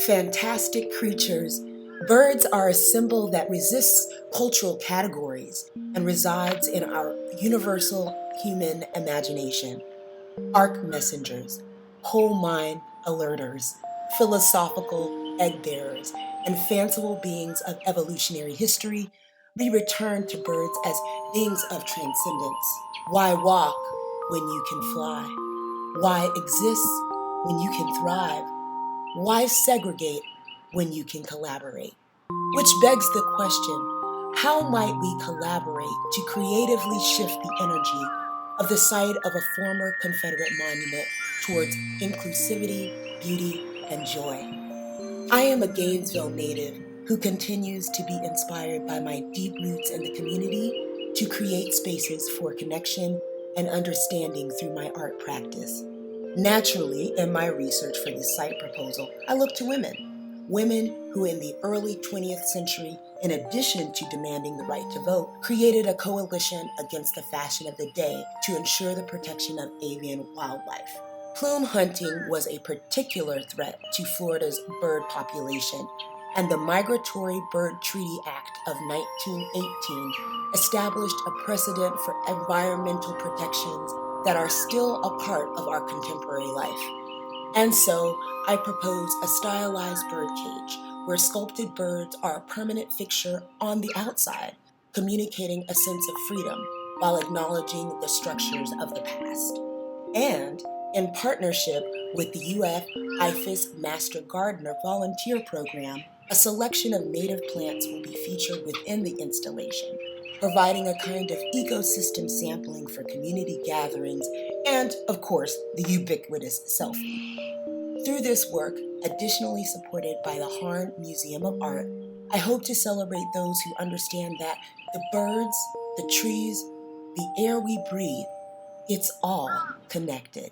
Fantastic creatures, birds are a symbol that resists cultural categories and resides in our universal human imagination. Arc messengers, whole mind alerters, philosophical egg bearers, and fanciful beings of evolutionary history, we return to birds as beings of transcendence. Why walk when you can fly? Why exist when you can thrive? Why segregate when you can collaborate? Which begs the question, how might we collaborate to creatively shift the energy of the site of a former Confederate monument towards inclusivity, beauty, and joy? I am a Gainesville native who continues to be inspired by my deep roots in the community to create spaces for connection and understanding through my art practice. Naturally, in my research for this site proposal, I look to women. Women who in the early 20th century, in addition to demanding the right to vote, created a coalition against the fashion of the day to ensure the protection of avian wildlife. Plume hunting was a particular threat to Florida's bird population, and the Migratory Bird Treaty Act of 1918 established a precedent for environmental protections that are still a part of our contemporary life. And so I propose a stylized bird cage where sculpted birds are a permanent fixture on the outside, communicating a sense of freedom while acknowledging the structures of the past. And in partnership with the UF IFAS Master Gardener Volunteer Program, a selection of native plants will be featured within the installation, providing a kind of ecosystem sampling for community gatherings and, of course, the ubiquitous selfie. Through this work, additionally supported by the Harn Museum of Art, I hope to celebrate those who understand that the birds, the trees, the air we breathe, it's all connected.